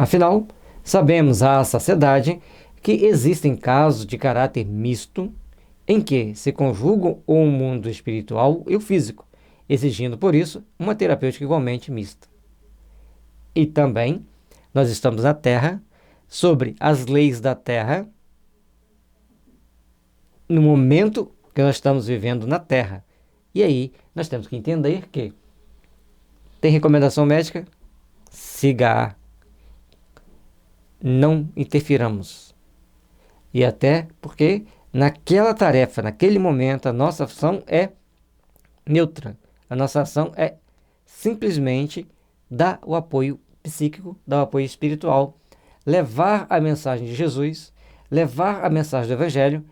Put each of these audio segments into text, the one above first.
Afinal, sabemos à saciedade que existem casos de caráter misto em que se conjugam o mundo espiritual e o físico, exigindo, por isso, uma terapêutica igualmente mista. E também, nós estamos na Terra, sobre as leis da Terra, no momento que nós estamos vivendo na Terra. E aí, nós temos que entender que tem recomendação médica? Siga-a. Não interfiramos. E até porque naquela tarefa, naquele momento, a nossa ação é neutra. A nossa ação é simplesmente dar o apoio psíquico, dar o apoio espiritual, levar a mensagem de Jesus, levar a mensagem do Evangelho,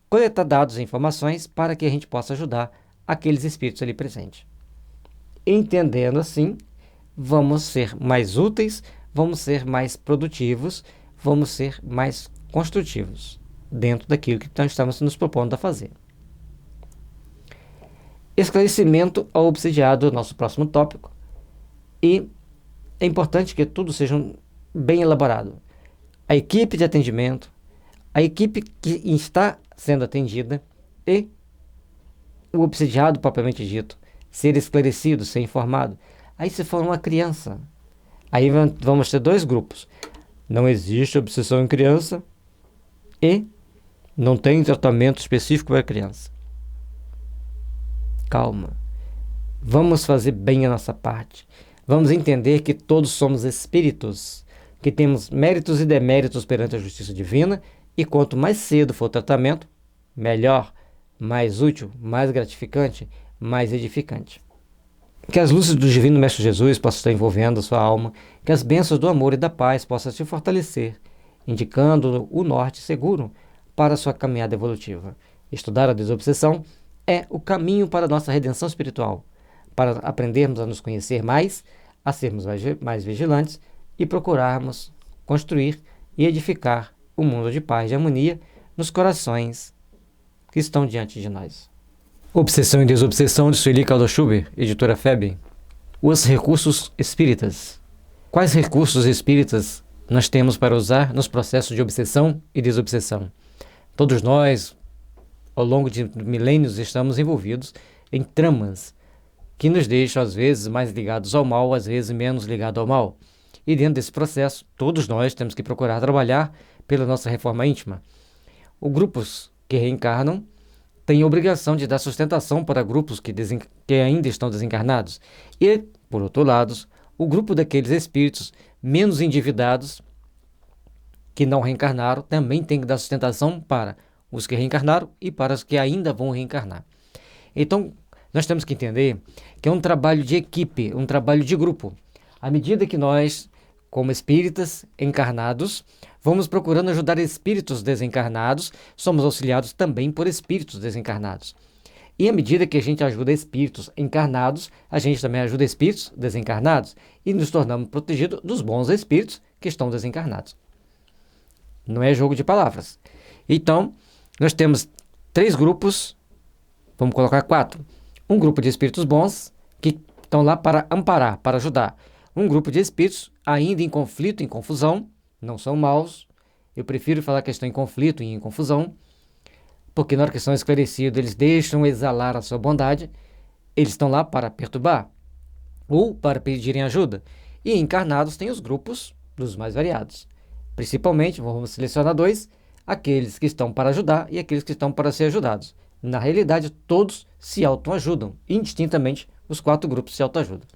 coletar dados e informações para que a gente possa ajudar aqueles espíritos ali presentes. Entendendo assim, vamos ser mais úteis, vamos ser mais produtivos, vamos ser mais construtivos dentro daquilo que nós estamos nos propondo a fazer. Esclarecimento ao obsidiado, nosso próximo tópico. E é importante que tudo seja bem elaborado. A equipe de atendimento, a equipe que está sendo atendida e o obsidiado propriamente dito, ser esclarecido, ser informado. Aí se for uma criança, aí vamos ter dois grupos. Não existe obsessão em criança e não tem tratamento específico para criança. Calma. Vamos fazer bem a nossa parte. Vamos entender que todos somos espíritos, que temos méritos e deméritos perante a justiça divina, e quanto mais cedo for o tratamento, melhor, mais útil, mais gratificante, mais edificante. Que as luzes do Divino Mestre Jesus possam estar envolvendo a sua alma, que as bênçãos do amor e da paz possam te fortalecer, indicando o norte seguro para a sua caminhada evolutiva. Estudar a desobsessão é o caminho para a nossa redenção espiritual, para aprendermos a nos conhecer mais, a sermos mais vigilantes e procurarmos construir e edificar um mundo de paz e harmonia nos corações que estão diante de nós. Obsessão e Desobsessão, de Sueli Caldas-Schubert, editora FEB. Os recursos espíritas. Quais recursos espíritas nós temos para usar nos processos de obsessão e desobsessão? Todos nós, ao longo de milênios, estamos envolvidos em tramas que nos deixam, às vezes, mais ligados ao mal, às vezes menos ligados ao mal. E dentro desse processo, todos nós temos que procurar trabalhar pela nossa reforma íntima. Os grupos que reencarnam têm a obrigação de dar sustentação para grupos que ainda estão desencarnados. E, por outro lado, o grupo daqueles espíritos menos endividados que não reencarnaram também tem que dar sustentação para os que reencarnaram e para os que ainda vão reencarnar. Então, nós temos que entender que é um trabalho de equipe, um trabalho de grupo. À medida que nós, como espíritas encarnados, vamos procurando ajudar espíritos desencarnados, somos auxiliados também por espíritos desencarnados. E à medida que a gente ajuda espíritos encarnados, a gente também ajuda espíritos desencarnados e nos tornamos protegidos dos bons espíritos que estão desencarnados. Não é jogo de palavras. Então, nós temos 3 grupos, vamos colocar 4. Um grupo de espíritos bons, que estão lá para amparar, para ajudar. Um grupo de espíritos ainda em conflito, em confusão, não são maus. Eu prefiro falar que estão em conflito e em confusão, porque na hora que são esclarecidos, eles deixam exalar a sua bondade, eles estão lá para perturbar, ou para pedirem ajuda. E encarnados tem os grupos dos mais variados. Principalmente, vamos selecionar 2, aqueles que estão para ajudar e aqueles que estão para ser ajudados. Na realidade, todos se autoajudam, indistintamente os 4 grupos se autoajudam.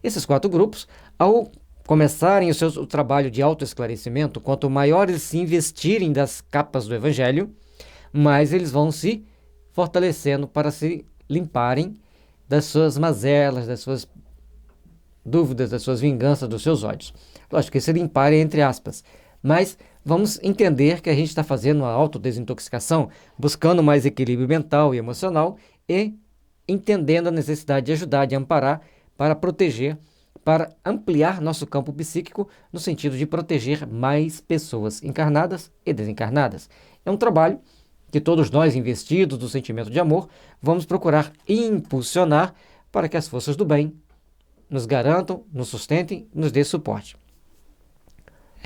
Esses 4 grupos, ao começarem o trabalho de autoesclarecimento, quanto maior eles se investirem das capas do Evangelho, mais eles vão se fortalecendo para se limparem das suas mazelas, das suas dúvidas, das suas vinganças, dos seus ódios. Lógico que esse limpar é entre aspas, mas vamos entender que a gente está fazendo uma autodesintoxicação, buscando mais equilíbrio mental e emocional e entendendo a necessidade de ajudar, de amparar, para proteger, para ampliar nosso campo psíquico no sentido de proteger mais pessoas encarnadas e desencarnadas. É um trabalho que todos nós, investidos do sentimento de amor, vamos procurar impulsionar para que as forças do bem nos garantam, nos sustentem, nos dê suporte.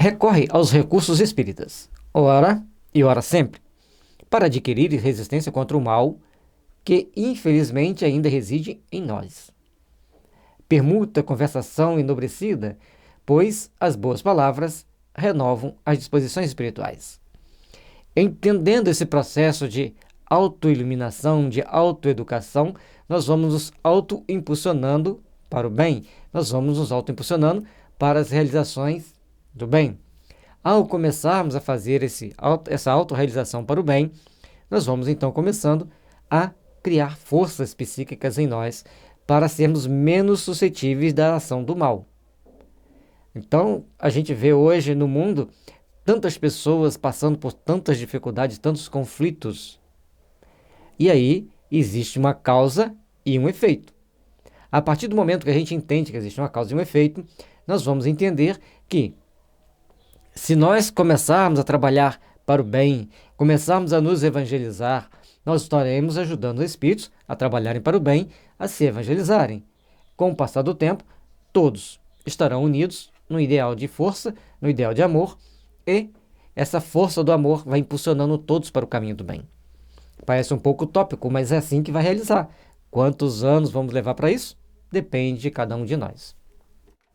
recorre aos recursos espíritas, ora e ora sempre, para adquirir resistência contra o mal que, infelizmente, ainda reside em nós. Permuta conversação enobrecida, pois as boas palavras renovam as disposições espirituais. Entendendo esse processo de autoiluminação, de autoeducação, nós vamos nos autoimpulsionando para o bem, nós vamos nos autoimpulsionando para as realizações do bem. Ao começarmos a fazer essa autorrealização para o bem, nós vamos então começando a criar forças psíquicas em nós para sermos menos suscetíveis da ação do mal. Então, a gente vê hoje no mundo tantas pessoas passando por tantas dificuldades, tantos conflitos. E aí existe uma causa e um efeito. A partir do momento que a gente entende que existe uma causa e um efeito, nós vamos entender que se nós começarmos a trabalhar para o bem, começarmos a nos evangelizar, nós estaremos ajudando os espíritos a trabalharem para o bem, a se evangelizarem. Com o passar do tempo, todos estarão unidos no ideal de força, no ideal de amor, e essa força do amor vai impulsionando todos para o caminho do bem. Parece um pouco utópico, mas é assim que vai realizar. Quantos anos vamos levar para isso? Depende de cada um de nós.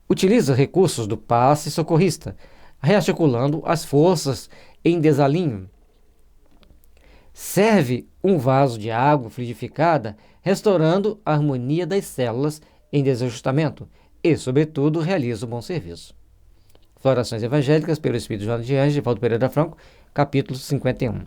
Utiliza recursos do passe socorrista, rearticulando as forças em desalinho. Serve um vaso de água fluidificada, restaurando a harmonia das células em desajustamento e, sobretudo, realiza um bom serviço. Florações Evangélicas pelo Espírito Joana de Anjos, de Valdo Pereira Franco, capítulo 51.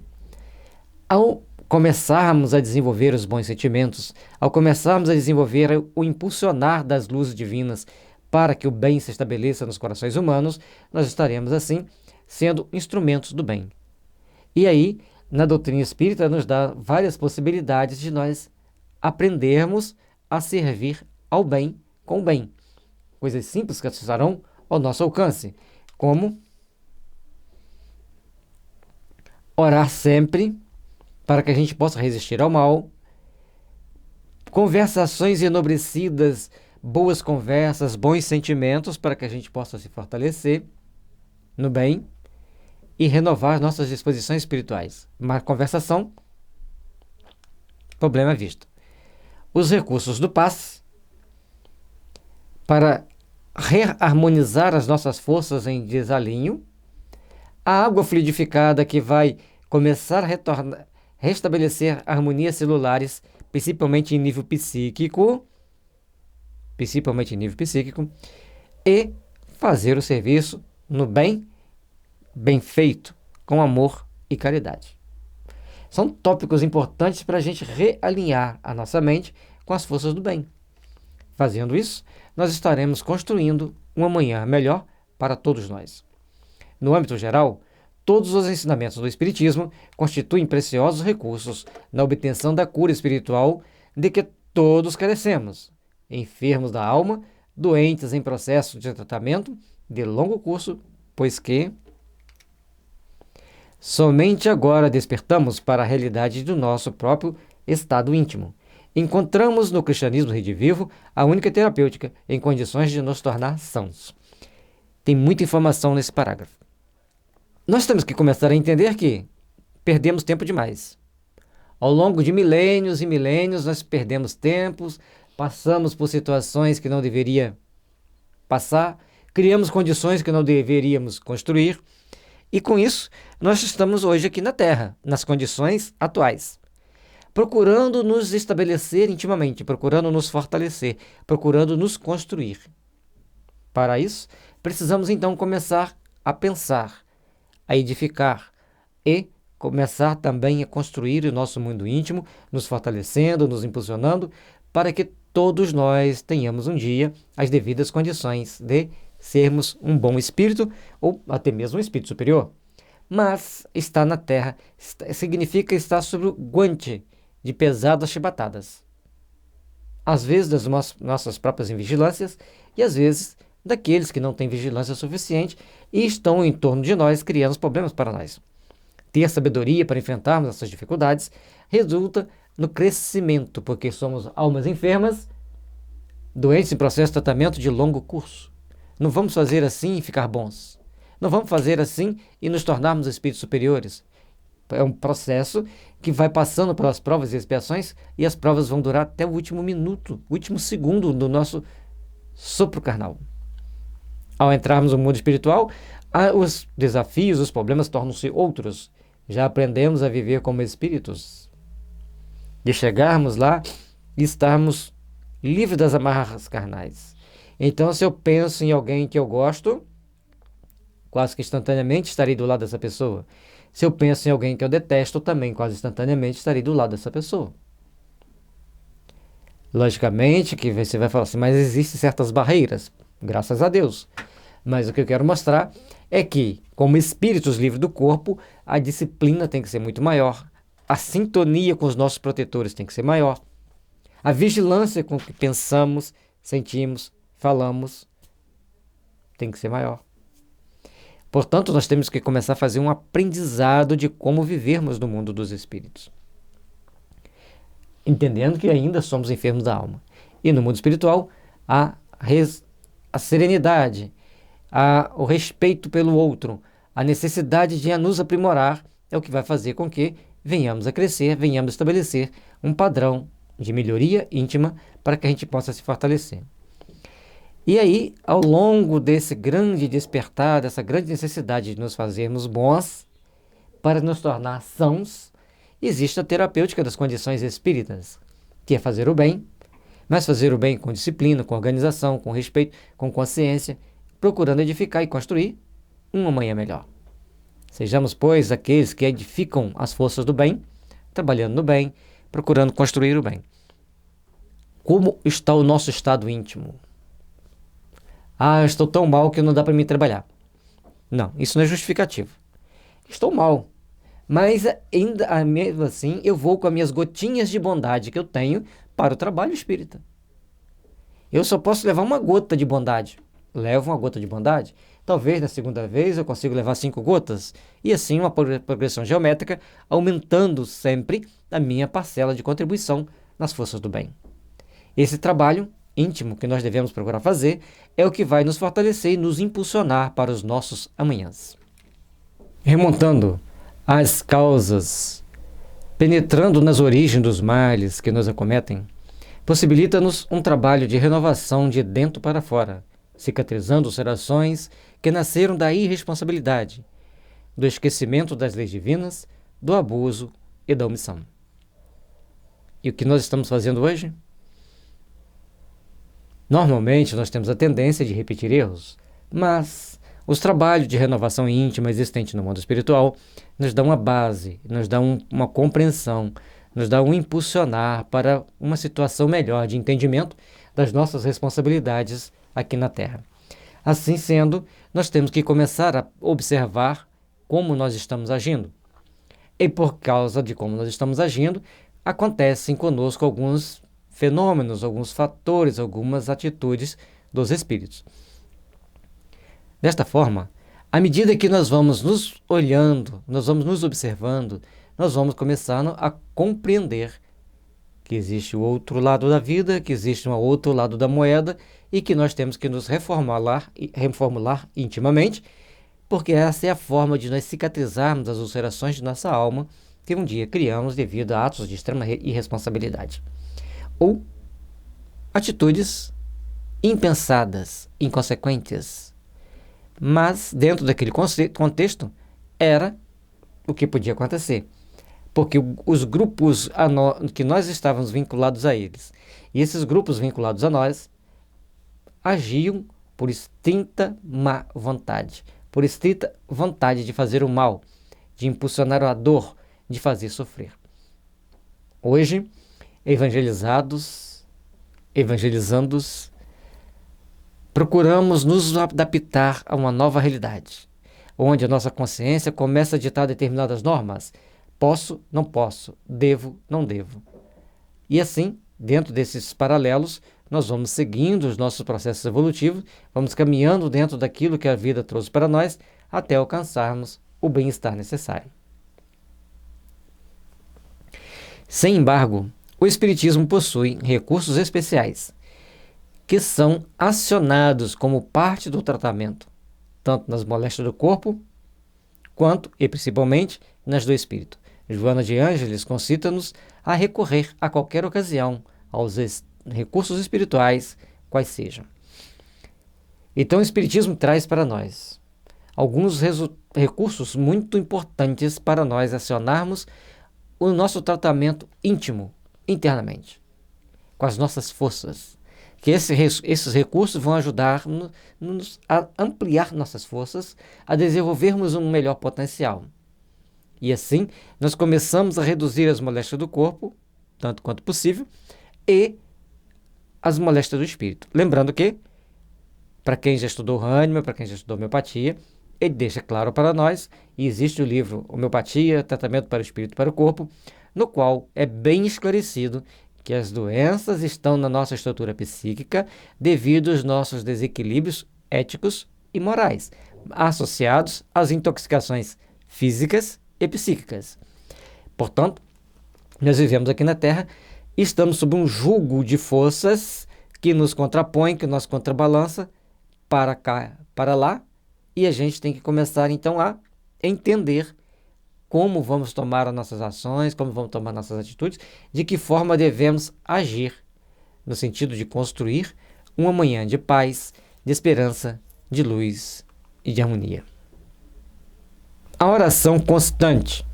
Ao começarmos a desenvolver os bons sentimentos, ao começarmos a desenvolver o impulsionar das luzes divinas para que o bem se estabeleça nos corações humanos, nós estaremos, assim, sendo instrumentos do bem. E aí, na doutrina espírita, nos dá várias possibilidades de nós aprendermos a servir ao bem com o bem. Coisas simples que estarão ao nosso alcance, como orar sempre para que a gente possa resistir ao mal, conversações enobrecidas, boas conversas, bons sentimentos para que a gente possa se fortalecer no bem e renovar nossas disposições espirituais. Uma conversação, problema visto. Os recursos do passe para reharmonizar as nossas forças em desalinho, a água fluidificada que vai começar a restabelecer harmonias celulares, principalmente em nível psíquico, e fazer o serviço no bem, bem feito, com amor e caridade. São tópicos importantes para a gente realinhar a nossa mente com as forças do bem. Fazendo isso, nós estaremos construindo um amanhã melhor para todos nós. No âmbito geral, todos os ensinamentos do Espiritismo constituem preciosos recursos na obtenção da cura espiritual de que todos carecemos, enfermos da alma, doentes em processo de tratamento de longo curso, pois que somente agora despertamos para a realidade do nosso próprio estado íntimo. Encontramos no cristianismo redivivo a única terapêutica em condições de nos tornar sãos. Tem muita informação nesse parágrafo. Nós temos que começar a entender que perdemos tempo demais. Ao longo de milênios e milênios, nós perdemos tempos, passamos por situações que não deveria passar, criamos condições que não deveríamos construir, e com isso, nós estamos hoje aqui na Terra, nas condições atuais, procurando nos estabelecer intimamente, procurando nos fortalecer, procurando nos construir. Para isso, precisamos então começar a pensar, a edificar e começar também a construir o nosso mundo íntimo, nos fortalecendo, nos impulsionando, para que todos nós tenhamos um dia as devidas condições de sermos um bom espírito ou até mesmo um espírito superior. Mas estar na Terra significa estar sob o guante de pesadas chibatadas. Às vezes das nossas próprias invigilâncias e às vezes daqueles que não têm vigilância suficiente e estão em torno de nós criando problemas para nós. Ter sabedoria para enfrentarmos essas dificuldades resulta no crescimento, porque somos almas enfermas, doentes em processo de tratamento de longo curso. Não vamos fazer assim e ficar bons. Não vamos fazer assim e nos tornarmos espíritos superiores. É um processo que vai passando pelas provas e expiações, e as provas vão durar até o último minuto, o último segundo do nosso sopro carnal. Ao entrarmos no mundo espiritual, os desafios, os problemas tornam-se outros. Já aprendemos a viver como espíritos. De chegarmos lá e estarmos livres das amarras carnais. Então, se eu penso em alguém que eu gosto, quase que instantaneamente estarei do lado dessa pessoa. Se eu penso em alguém que eu detesto, também quase instantaneamente estarei do lado dessa pessoa. Logicamente que você vai falar assim, mas existem certas barreiras, graças a Deus. Mas o que eu quero mostrar é que, como espíritos livres do corpo, a disciplina tem que ser muito maior, a sintonia com os nossos protetores tem que ser maior, a vigilância com que pensamos, sentimos, falamos tem que ser maior. Portanto, nós temos que começar a fazer um aprendizado de como vivermos no mundo dos espíritos, entendendo que ainda somos enfermos da alma. E no mundo espiritual, a serenidade, o respeito pelo outro, a necessidade de nos aprimorar é o que vai fazer com que venhamos a crescer, venhamos a estabelecer um padrão de melhoria íntima para que a gente possa se fortalecer. E aí, ao longo desse grande despertar, dessa grande necessidade de nos fazermos bons para nos tornar sãos, existe a terapêutica das condições espíritas, que é fazer o bem, mas fazer o bem com disciplina, com organização, com respeito, com consciência, procurando edificar e construir um amanhã melhor. Sejamos, pois, aqueles que edificam as forças do bem, trabalhando no bem, procurando construir o bem. Como está o nosso estado íntimo? Eu estou tão mal que não dá para mim trabalhar. Não, isso não é justificativo. Estou mal, mas ainda mesmo assim eu vou com as minhas gotinhas de bondade que eu tenho para o trabalho espírita. Eu só posso levar uma gota de bondade. Levo uma gota de bondade. Talvez na segunda vez eu consiga levar 5 gotas. E assim uma progressão geométrica, aumentando sempre a minha parcela de contribuição nas forças do bem. Esse trabalho íntimo que nós devemos procurar fazer é o que vai nos fortalecer e nos impulsionar para os nossos amanhãs. Remontando às causas, penetrando nas origens dos males que nos acometem, possibilita-nos um trabalho de renovação de dentro para fora, cicatrizando os corações que nasceram da irresponsabilidade, do esquecimento das leis divinas, do abuso e da omissão. E o que nós estamos fazendo hoje? Normalmente nós temos a tendência de repetir erros, mas os trabalhos de renovação íntima existentes no mundo espiritual nos dão uma base, nos dão uma compreensão, nos dão um impulsionar para uma situação melhor de entendimento das nossas responsabilidades aqui na Terra. Assim sendo, nós temos que começar a observar como nós estamos agindo. E por causa de como nós estamos agindo, acontecem conosco alguns fenômenos, alguns fatores, algumas atitudes dos espíritos. Desta forma, à medida que nós vamos nos olhando, nós vamos nos observando, nós vamos começando a compreender que existe o outro lado da vida, que existe um outro lado da moeda e que nós temos que nos reformular intimamente, porque essa é a forma de nós cicatrizarmos as ulcerações de nossa alma que um dia criamos devido a atos de extrema irresponsabilidade. Ou atitudes impensadas, inconsequentes. Mas, dentro daquele contexto, era o que podia acontecer. Porque os grupos que nós estávamos vinculados a eles, e esses grupos vinculados a nós, agiam por estrita má vontade, por estrita vontade de fazer o mal, de impulsionar a dor, de fazer sofrer. Hoje, evangelizando, procuramos nos adaptar a uma nova realidade, onde a nossa consciência começa a ditar determinadas normas. Posso, não posso, devo, não devo. E assim, dentro desses paralelos, nós vamos seguindo os nossos processos evolutivos, vamos caminhando dentro daquilo que a vida trouxe para nós, até alcançarmos o bem-estar necessário. Sem embargo, o Espiritismo possui recursos especiais, que são acionados como parte do tratamento tanto nas moléstias do corpo, quanto, e principalmente, nas do espírito. Joana de Ângeles concita-nos a recorrer a qualquer ocasião aos recursos espirituais, quais sejam. Então o Espiritismo traz para nós alguns recursos muito importantes para nós acionarmos o nosso tratamento íntimo, internamente, com as nossas forças. Que esses recursos vão ajudar-nos a ampliar nossas forças, a desenvolvermos um melhor potencial. E assim, nós começamos a reduzir as moléstias do corpo, tanto quanto possível, e as moléstias do espírito. Lembrando que, para quem já estudou Hahnemann, para quem já estudou homeopatia, ele deixa claro para nós, e existe o livro Homeopatia, Tratamento para o Espírito e para o Corpo, no qual é bem esclarecido que as doenças estão na nossa estrutura psíquica devido aos nossos desequilíbrios éticos e morais, associados às intoxicações físicas e psíquicas. Portanto, nós vivemos aqui na Terra e estamos sob um jugo de forças que nos contrapõem, que nos contrabalança para cá, para lá, e a gente tem que começar então a entender como vamos tomar as nossas ações, como vamos tomar nossas atitudes, de que forma devemos agir, no sentido de construir uma manhã de paz, de esperança, de luz e de harmonia. A oração constante,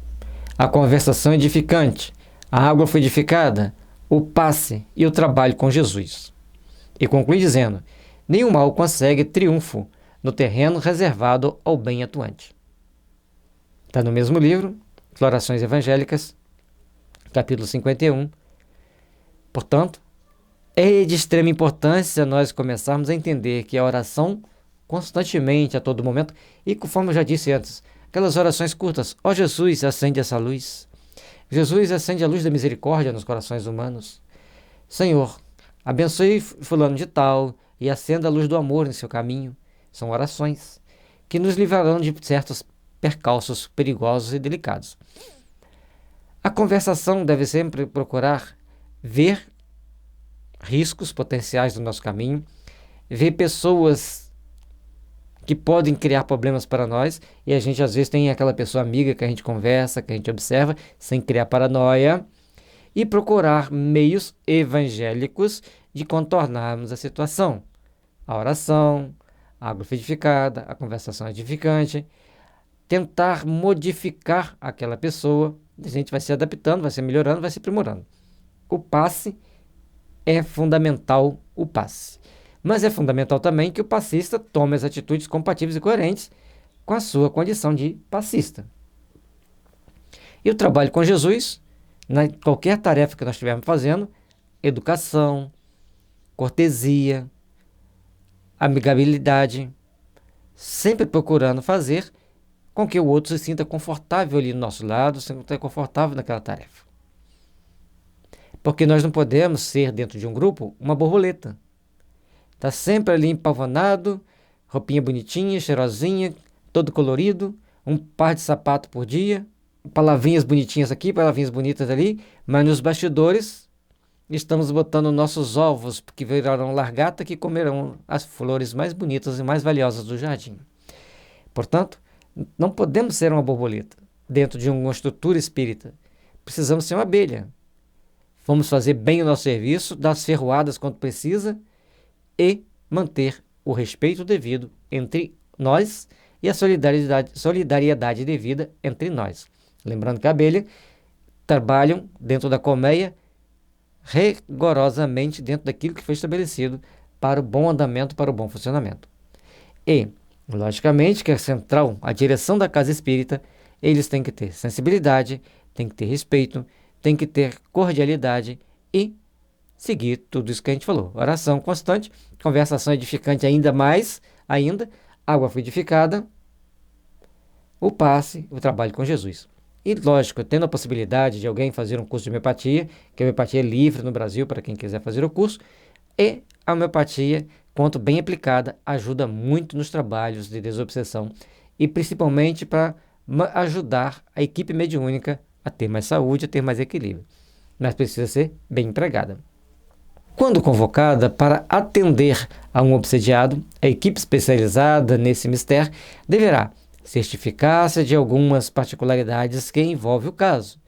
a conversação edificante, a água fluidificada, o passe e o trabalho com Jesus. E conclui dizendo: nenhum mal consegue triunfo no terreno reservado ao bem atuante. Está no mesmo livro, Florações Evangélicas, capítulo 51. Portanto, é de extrema importância nós começarmos a entender que a oração constantemente, a todo momento, e conforme eu já disse antes, aquelas orações curtas: ó Jesus, acende essa luz. Jesus, acende a luz da misericórdia nos corações humanos. Senhor, abençoe fulano de tal e acenda a luz do amor em seu caminho. São orações que nos livrarão de certos percalços perigosos e delicados. A conversação deve sempre procurar ver riscos potenciais do nosso caminho, ver pessoas que podem criar problemas para nós, e a gente às vezes tem aquela pessoa amiga que a gente conversa, que a gente observa, sem criar paranoia, e procurar meios evangélicos de contornarmos a situação. A oração, a água fluidificada, a conversação edificante, tentar modificar aquela pessoa, a gente vai se adaptando, vai se melhorando, vai se aprimorando. O passe é fundamental, o passe. Mas é fundamental também que o passista tome as atitudes compatíveis e coerentes com a sua condição de passista. E o trabalho com Jesus, qualquer tarefa que nós estivermos fazendo, educação, cortesia, amigabilidade, sempre procurando fazer com que o outro se sinta confortável ali do nosso lado, se sinta confortável naquela tarefa. Porque nós não podemos ser, dentro de um grupo, uma borboleta. Está sempre ali empavonado, roupinha bonitinha, cheirosinha, todo colorido, um par de sapato por dia, palavrinhas bonitinhas aqui, palavrinhas bonitas ali, mas nos bastidores estamos botando nossos ovos, que virarão largata, que comerão as flores mais bonitas e mais valiosas do jardim. Portanto, não podemos ser uma borboleta dentro de uma estrutura espírita. Precisamos ser uma abelha. Vamos fazer bem o nosso serviço, dar as ferroadas quando precisa e manter o respeito devido entre nós e a solidariedade devida entre nós. Lembrando que a abelha trabalham dentro da colmeia rigorosamente dentro daquilo que foi estabelecido para o bom andamento, para o bom funcionamento. E, logicamente, que a central, a direção da casa espírita, eles têm que ter sensibilidade, têm que ter respeito, têm que ter cordialidade e seguir tudo isso que a gente falou. Oração constante, conversação edificante ainda, água fluidificada, o passe, o trabalho com Jesus. E, lógico, tendo a possibilidade de alguém fazer um curso de homeopatia, que a homeopatia é livre no Brasil para quem quiser fazer o curso, e a homeopatia, quanto bem aplicada, ajuda muito nos trabalhos de desobsessão e principalmente para ajudar a equipe mediúnica a ter mais saúde, a ter mais equilíbrio. Mas precisa ser bem empregada. Quando convocada para atender a um obsediado, a equipe especializada nesse mistério deverá certificar-se de algumas particularidades que envolvem o caso,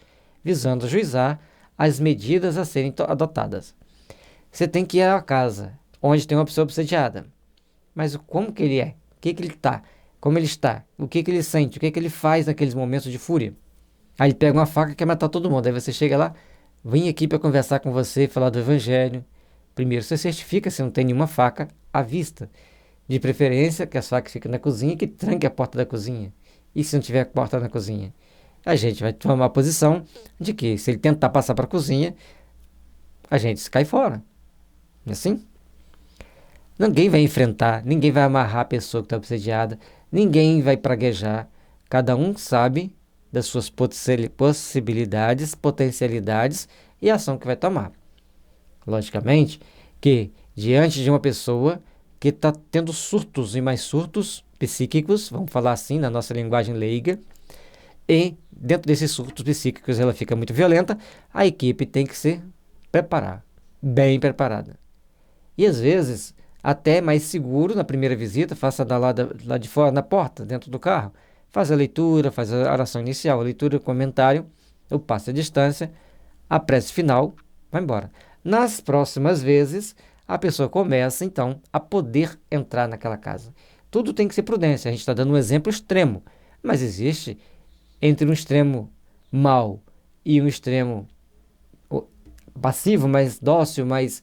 visando ajuizar as medidas a serem adotadas. Você tem que ir à casa onde tem uma pessoa obsediada. Mas como que ele é? O que ele está? Como ele está? O que ele sente? O que ele faz naqueles momentos de fúria? Aí ele pega uma faca e quer matar todo mundo. Aí você chega lá, vem aqui para conversar com você, falar do evangelho. Primeiro você certifica se não tem nenhuma faca à vista. De preferência que as facas fiquem na cozinha e que tranque a porta da cozinha. E se não tiver porta na cozinha? A gente vai tomar a posição de que se ele tentar passar para a cozinha, a gente cai fora. Não é assim? Ninguém vai enfrentar, ninguém vai amarrar a pessoa que está obsediada, ninguém vai praguejar. Cada um sabe das suas possibilidades, potencialidades e a ação que vai tomar. Logicamente que, diante de uma pessoa que está tendo surtos e mais surtos psíquicos, vamos falar assim na nossa linguagem leiga, e dentro desses surtos psíquicos ela fica muito violenta, a equipe tem que se preparar, bem preparada. E às vezes até mais seguro na primeira visita, faça lá de fora, na porta, dentro do carro. Faz a leitura, faz a oração inicial, a leitura, o comentário, o passe à distância, a prece final, vai embora. Nas próximas vezes, a pessoa começa, então, a poder entrar naquela casa. Tudo tem que ser prudência. A gente está dando um exemplo extremo, mas existe entre um extremo mau e um extremo passivo, mais dócil, mais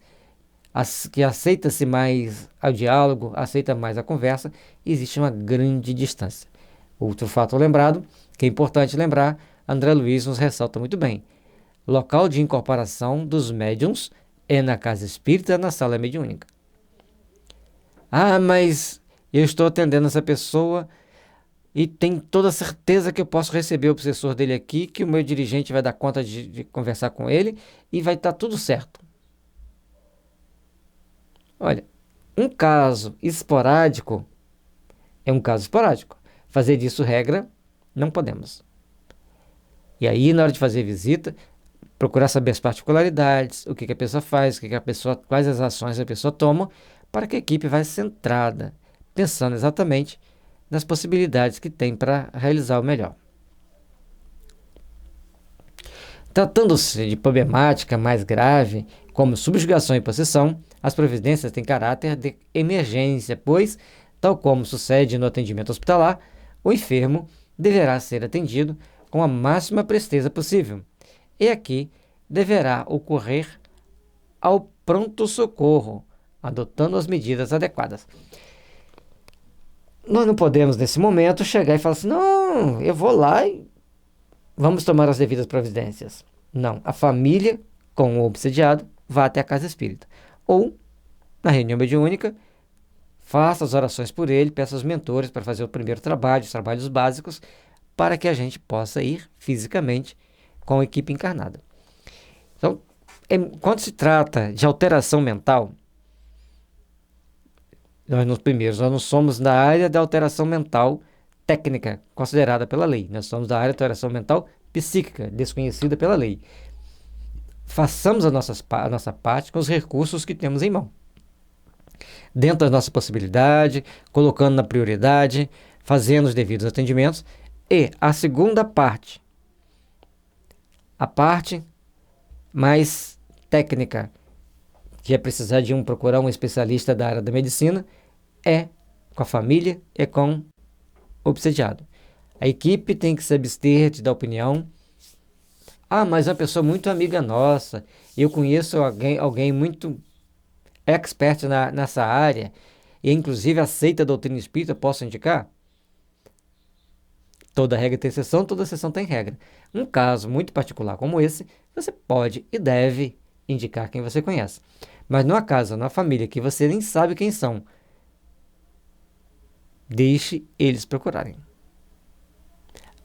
que aceita-se mais ao diálogo, aceita mais a conversa, existe uma grande distância. Outro fato lembrado, que é importante lembrar, André Luiz nos ressalta muito bem. Local de incorporação dos médiuns é na casa espírita, na sala mediúnica. Ah, mas eu estou atendendo essa pessoa e tenho toda a certeza que eu posso receber o obsessor dele aqui, que o meu dirigente vai dar conta de conversar com ele e vai estar tudo certo. Olha, um caso esporádico é um caso esporádico. Fazer disso regra, não podemos. E aí, na hora de fazer visita, procurar saber as particularidades, o que a pessoa faz, quais as ações a pessoa toma, para que a equipe vá centrada, pensando exatamente nas possibilidades que tem para realizar o melhor. Tratando-se de problemática mais grave, como subjugação e possessão, as providências têm caráter de emergência, pois, tal como sucede no atendimento hospitalar, o enfermo deverá ser atendido com a máxima presteza possível. E aqui deverá ocorrer ao pronto-socorro, adotando as medidas adequadas. Nós não podemos, nesse momento, chegar e falar assim, não, eu vou lá e vamos tomar as devidas providências. Não, a família, com o obsediado, vá até a casa espírita. Ou, na reunião mediúnica, faça as orações por ele, peça aos mentores para fazer o primeiro trabalho, os trabalhos básicos, para que a gente possa ir fisicamente com a equipe encarnada. Então, quando se trata de alteração mental, nós não somos da área da alteração mental técnica, considerada pela lei. Nós somos da área da alteração mental psíquica, desconhecida pela lei. Façamos a nossa parte com os recursos que temos em mão. Dentro da nossa possibilidade, colocando na prioridade, fazendo os devidos atendimentos. E a segunda parte, a parte mais técnica, que é precisar procurar um especialista da área da medicina, é com a família e com o obsediado. A equipe tem que se abster de dar opinião. Ah, mas é uma pessoa muito amiga nossa, eu conheço alguém muito expert nessa área, e inclusive aceita a doutrina espírita, posso indicar? Toda regra tem exceção, toda exceção tem regra. Um caso muito particular como esse, você pode e deve indicar quem você conhece. Mas numa casa, numa família que você nem sabe quem são, deixe eles procurarem.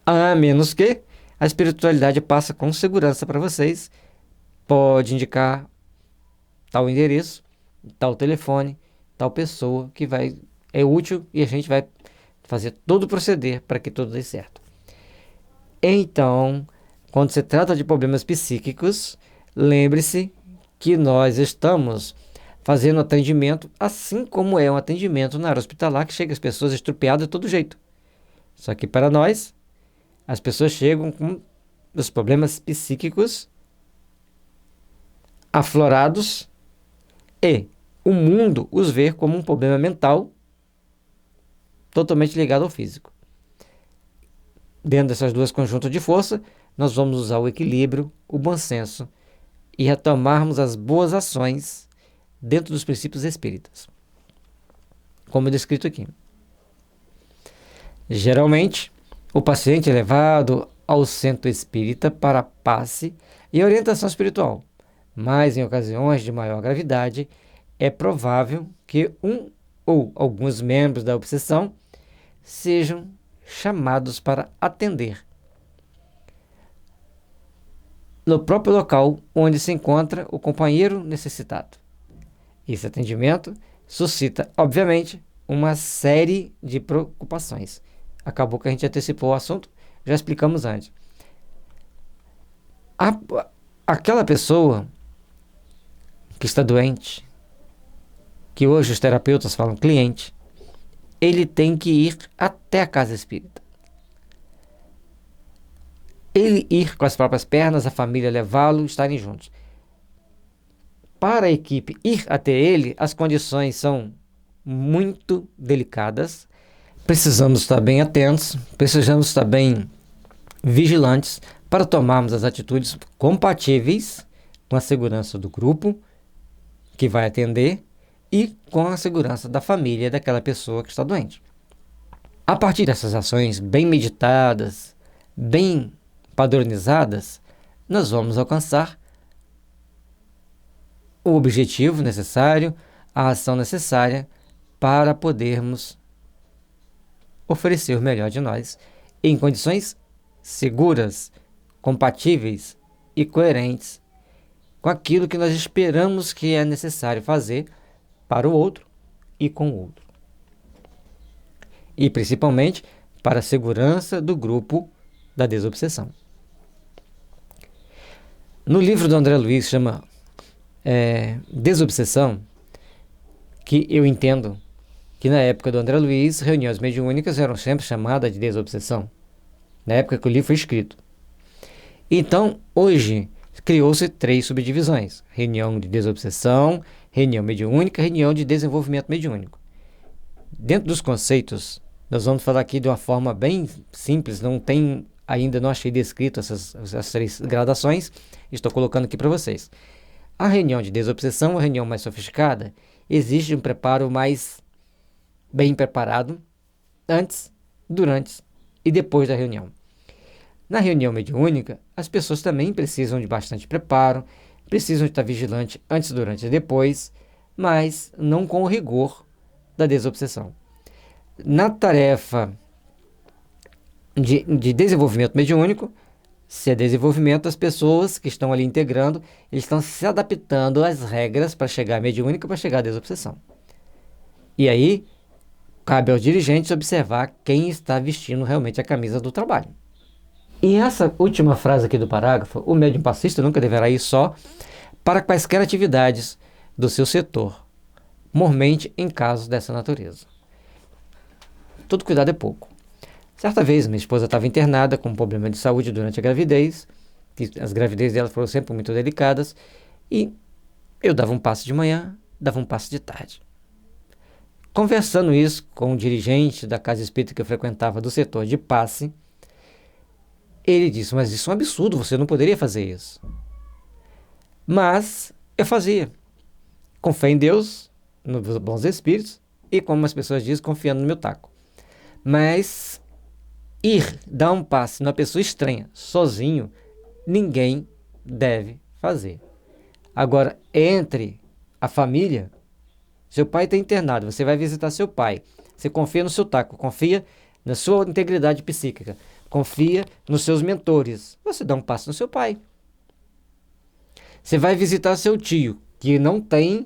A menos que a espiritualidade passe com segurança para vocês. Pode indicar tal endereço, tal telefone, tal pessoa que é útil e a gente vai fazer todo o proceder para que tudo dê certo. Então, quando se trata de problemas psíquicos, lembre-se que nós estamos fazendo atendimento, assim como é um atendimento na área hospitalar, que chega as pessoas estrupiadas de todo jeito. Só que para nós, as pessoas chegam com os problemas psíquicos aflorados e o mundo os vê como um problema mental totalmente ligado ao físico. Dentro dessas duas conjuntas de força, nós vamos usar o equilíbrio, o bom senso e retomarmos as boas ações dentro dos princípios espíritas, como é descrito aqui. Geralmente, o paciente é levado ao centro espírita para passe e orientação espiritual, mas em ocasiões de maior gravidade, é provável que um ou alguns membros da obsessão sejam chamados para atender no próprio local onde se encontra o companheiro necessitado. Esse atendimento suscita, obviamente, uma série de preocupações. Acabou que a gente antecipou o assunto, já explicamos antes. Aquela pessoa que está doente, que hoje os terapeutas falam cliente, ele tem que ir até a casa espírita. Ele ir com as próprias pernas, a família levá-lo, estarem juntos. Para a equipe ir até ele, as condições são muito delicadas. Precisamos estar bem atentos, precisamos estar bem vigilantes para tomarmos as atitudes compatíveis com a segurança do grupo que vai atender e com a segurança da família daquela pessoa que está doente. A partir dessas ações bem meditadas, bem padronizadas, nós vamos alcançar o objetivo necessário, a ação necessária para podermos oferecer o melhor de nós em condições seguras, compatíveis e coerentes com aquilo que nós esperamos que é necessário fazer para o outro e com o outro. E principalmente para a segurança do grupo da desobsessão. No livro do André Luiz, chama Desobsessão, que eu entendo que na época do André Luiz, reuniões mediúnicas eram sempre chamadas de desobsessão, na época que o livro foi escrito. Então, hoje, criou-se 3 subdivisões: reunião de desobsessão, reunião mediúnica, reunião de desenvolvimento mediúnico. Dentro dos conceitos, nós vamos falar aqui de uma forma bem simples, ainda não achei descrito essas 3 gradações, estou colocando aqui para vocês. A reunião de desobsessão, a reunião mais sofisticada, exige um preparo mais bem preparado antes, durante e depois da reunião. Na reunião mediúnica, as pessoas também precisam de bastante preparo, precisam estar vigilantes antes, durante e depois, mas não com o rigor da desobsessão. Na tarefa de desenvolvimento mediúnico, se é desenvolvimento, as pessoas que estão ali integrando, eles estão se adaptando às regras para chegar à mediúnica, para chegar à desobsessão. E aí, cabe aos dirigentes observar quem está vestindo realmente a camisa do trabalho. E essa última frase aqui do parágrafo, o médium passista nunca deverá ir só para quaisquer atividades do seu setor, mormente em casos dessa natureza. Todo cuidado é pouco. Certa vez, minha esposa estava internada com um problema de saúde durante a gravidez, as gravidezes dela foram sempre muito delicadas, e eu dava um passe de manhã, dava um passe de tarde. Conversando isso com o dirigente da casa espírita que eu frequentava do setor de passe, ele disse: mas isso é um absurdo, você não poderia fazer isso. Mas eu fazia, com fé em Deus, nos bons espíritos, e como as pessoas dizem, confiando no meu taco. Mas ir dar um passe numa pessoa estranha, sozinho, ninguém deve fazer. Agora, entre a família, seu pai está internado, você vai visitar seu pai, você confia no seu taco, confia na sua integridade psíquica, confia nos seus mentores, você dá um passe no seu pai. Você vai visitar seu tio, que não tem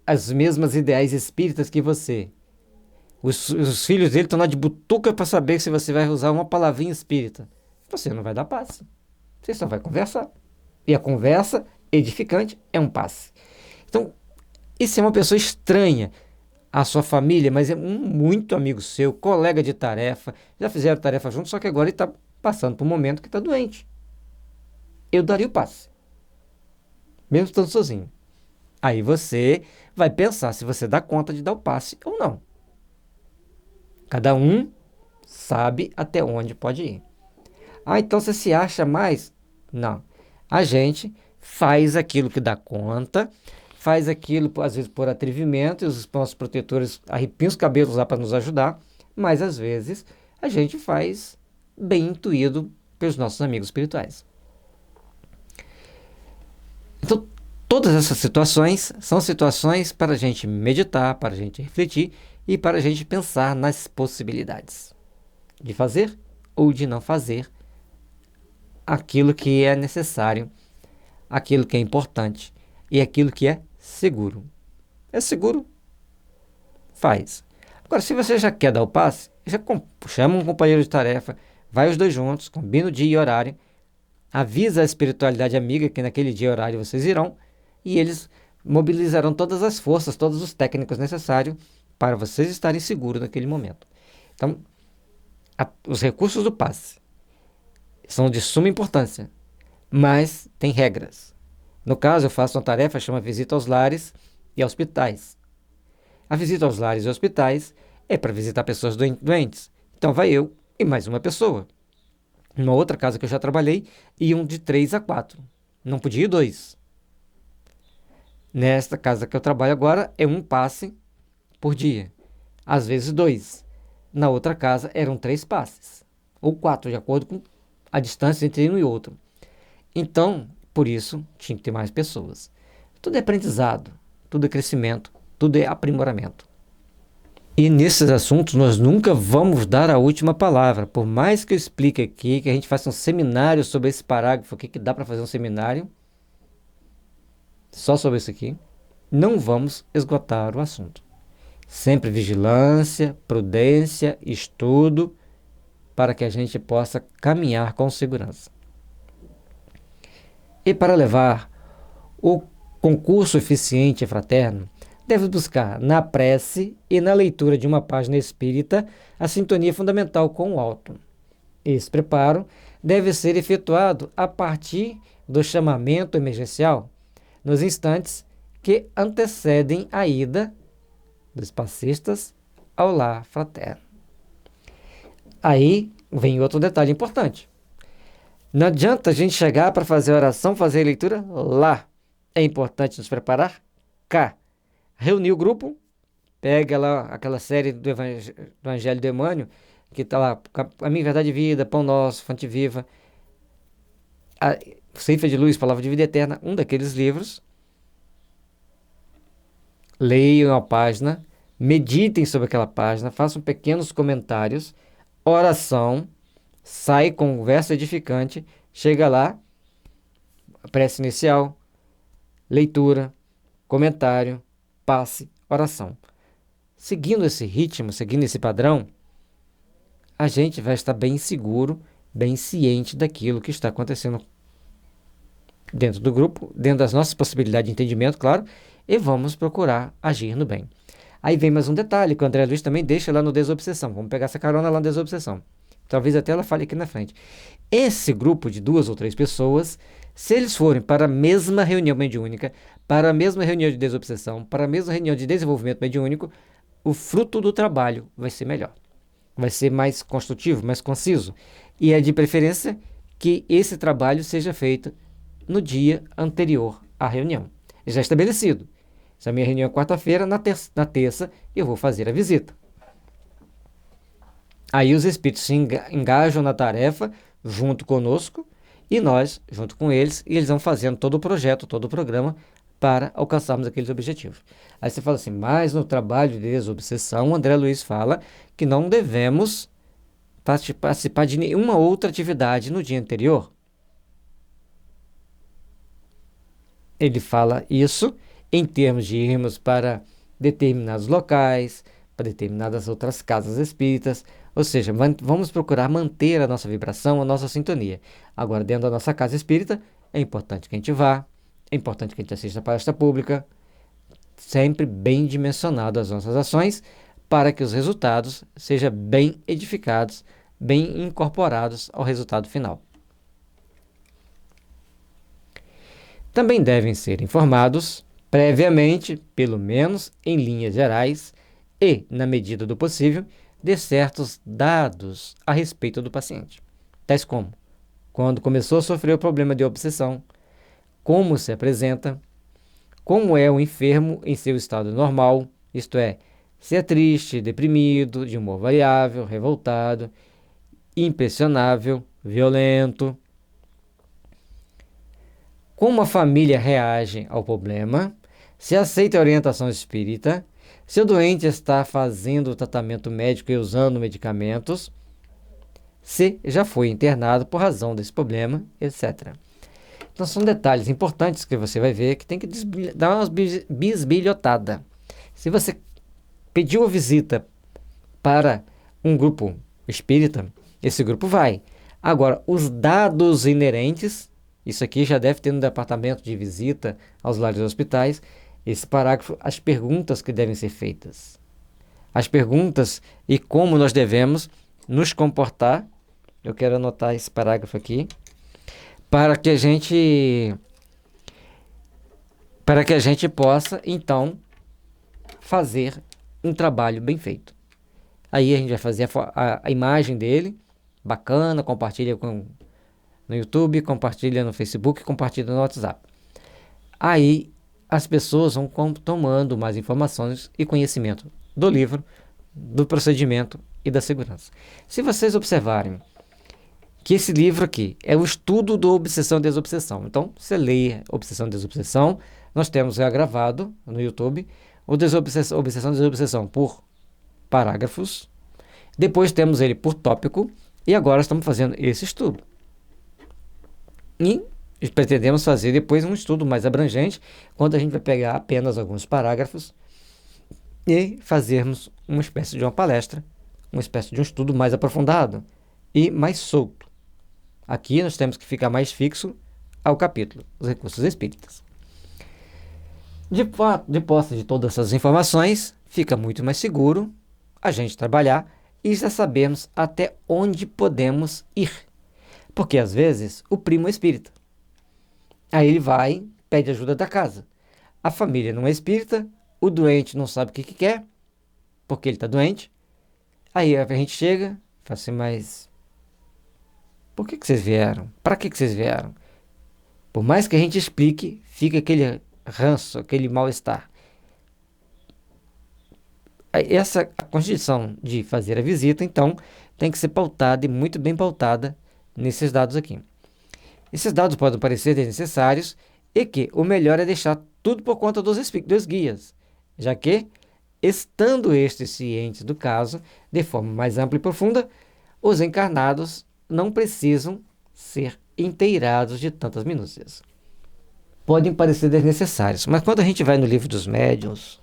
as mesmas ideais espíritas que você. Os filhos dele estão lá de butuca para saber se você vai usar uma palavrinha espírita. Você não vai dar passe. Você só vai conversar. E a conversa edificante, é um passe. Então, e se é uma pessoa estranha à sua família, mas é um muito amigo seu, colega de tarefa, já fizeram tarefa juntos, só que agora ele está passando por um momento que está doente. Eu daria o passe, mesmo estando sozinho. Aí você vai pensar se você dá conta de dar o passe ou não. Cada um sabe até onde pode ir. Ah, então você se acha mais? Não. A gente faz aquilo que dá conta, faz aquilo, às vezes, por atrevimento, e os nossos protetores arrepiam os cabelos lá para nos ajudar, mas às vezes a gente faz bem intuído pelos nossos amigos espirituais. Então, todas essas situações são situações para a gente meditar, para a gente refletir e para a gente pensar nas possibilidades de fazer ou de não fazer aquilo que é necessário, aquilo que é importante e aquilo que é seguro. É seguro? Faz. Agora, se você já quer dar o passe, chama um companheiro de tarefa, vai os dois juntos, combina o dia e horário, avisa a espiritualidade amiga que naquele dia e horário vocês irão, e eles mobilizarão todas as forças, todos os técnicos necessários para vocês estarem seguros naquele momento. Então, os recursos do passe são de suma importância, mas tem regras. No caso, eu faço uma tarefa chamada visita aos lares e hospitais. A visita aos lares e hospitais é para visitar pessoas doentes. Então vai eu e mais uma pessoa. Numa outra casa que eu já trabalhei, iam de 3 a 4. Não podia ir 2. Nesta casa que eu trabalho agora, é um passe por dia. Às vezes 2. Na outra casa, eram 3 passes. Ou 4, de acordo com a distância entre um e outro. Então, por isso, tinha que ter mais pessoas. Tudo é aprendizado, tudo é crescimento, tudo é aprimoramento. E nesses assuntos nós nunca vamos dar a última palavra. Por mais que eu explique aqui, que a gente faça um seminário sobre esse parágrafo aqui, que dá para fazer um seminário só sobre isso aqui, não vamos esgotar o assunto. Sempre vigilância, prudência, estudo, para que a gente possa caminhar com segurança. E para levar o concurso eficiente e fraterno, deve buscar na prece e na leitura de uma página espírita a sintonia fundamental com o alto. Esse preparo deve ser efetuado a partir do chamamento emergencial, nos instantes que antecedem a ida dos passistas ao lar fraterno. Aí vem outro detalhe importante. Não adianta a gente chegar para fazer a oração, fazer a leitura lá. É importante nos preparar cá. Reunir o grupo, pega lá aquela série do Evangelho do Emmanuel, que está lá, A Minha Verdade e Vida, Pão Nosso, Fonte Viva, Ceifa de Luz, Palavra de Vida Eterna, um daqueles livros. Leiam a página, meditem sobre aquela página, façam pequenos comentários, oração, sai conversa edificante, chega lá, prece inicial, leitura, comentário, passe, oração. Seguindo esse ritmo, seguindo esse padrão, a gente vai estar bem seguro, bem ciente daquilo que está acontecendo dentro do grupo, dentro das nossas possibilidades de entendimento, claro, e vamos procurar agir no bem. Aí vem mais um detalhe que o André Luiz também deixa lá no Desobsessão. Vamos pegar essa carona lá no Desobsessão. Talvez até ela fale aqui na frente. Esse grupo de 2 ou 3 pessoas, se eles forem para a mesma reunião mediúnica, para a mesma reunião de desobsessão, para a mesma reunião de desenvolvimento mediúnico, o fruto do trabalho vai ser melhor. Vai ser mais construtivo, mais conciso. E é de preferência que esse trabalho seja feito no dia anterior à reunião. Já estabelecido. Se a minha reunião é quarta-feira, na terça eu vou fazer a visita. Aí os espíritos se engajam na tarefa junto conosco e nós junto com eles, e eles vão fazendo todo o projeto, todo o programa para alcançarmos aqueles objetivos. Aí você fala assim, mas no trabalho de desobsessão, o André Luiz fala que não devemos participar de nenhuma outra atividade no dia anterior. Ele fala isso em termos de irmos para determinados locais, para determinadas outras casas espíritas, ou seja, vamos procurar manter a nossa vibração, a nossa sintonia. Agora, dentro da nossa casa espírita, é importante que a gente vá, é importante que a gente assista a palestra pública, sempre bem dimensionado as nossas ações, para que os resultados sejam bem edificados, bem incorporados ao resultado final. Também devem ser informados previamente, pelo menos em linhas gerais e, na medida do possível, de certos dados a respeito do paciente, tais como quando começou a sofrer o problema de obsessão, como se apresenta, como é o enfermo em seu estado normal, isto é, se é triste, deprimido, de humor variável, revoltado, impressionável, violento, como a família reage ao problema, se aceita a orientação espírita, se o doente está fazendo o tratamento médico e usando medicamentos, se já foi internado por razão desse problema, etc. Então são detalhes importantes que você vai ver que tem que dar uma bisbilhotada. Se você pediu a visita para um grupo espírita, esse grupo vai. Agora, os dados inerentes, isso aqui já deve ter no departamento de visita aos lares e hospitais, esse parágrafo, as perguntas que devem ser feitas. As perguntas e como nós devemos nos comportar. Eu quero anotar esse parágrafo aqui, para que a gente possa, então, fazer um trabalho bem feito. Aí a gente vai fazer a imagem dele, bacana, compartilha no YouTube, compartilha no Facebook, compartilha no WhatsApp. Aí as pessoas vão tomando mais informações e conhecimento do livro, do procedimento e da segurança. Se vocês observarem que esse livro aqui é o estudo do obsessão e desobsessão. Então, você lê obsessão e desobsessão, nós temos gravado no YouTube o obsessão e desobsessão por parágrafos, depois temos ele por tópico, e agora estamos fazendo esse estudo. E pretendemos fazer depois um estudo mais abrangente, quando a gente vai pegar apenas alguns parágrafos e fazermos uma espécie de uma palestra, uma espécie de um estudo mais aprofundado e mais solto. Aqui nós temos que ficar mais fixo ao capítulo, os recursos espíritas. De posse de todas essas informações, fica muito mais seguro a gente trabalhar e já sabemos até onde podemos ir. Porque às vezes o primo é espírita. Aí ele vai, pede ajuda da casa. A família não é espírita, o doente não sabe o que quer, porque ele está doente. Aí a gente chega, fala assim, mas por que vocês vieram? Para que vocês vieram? Por mais que a gente explique, fica aquele ranço, aquele mal-estar. A condição de fazer a visita, então, tem que ser pautada e muito bem pautada nesses dados aqui. Esses dados podem parecer desnecessários e que o melhor é deixar tudo por conta dos guias, já que, estando estes cientes do caso de forma mais ampla e profunda, os encarnados não precisam ser inteirados de tantas minúcias. Podem parecer desnecessários, mas quando a gente vai no livro dos médiuns,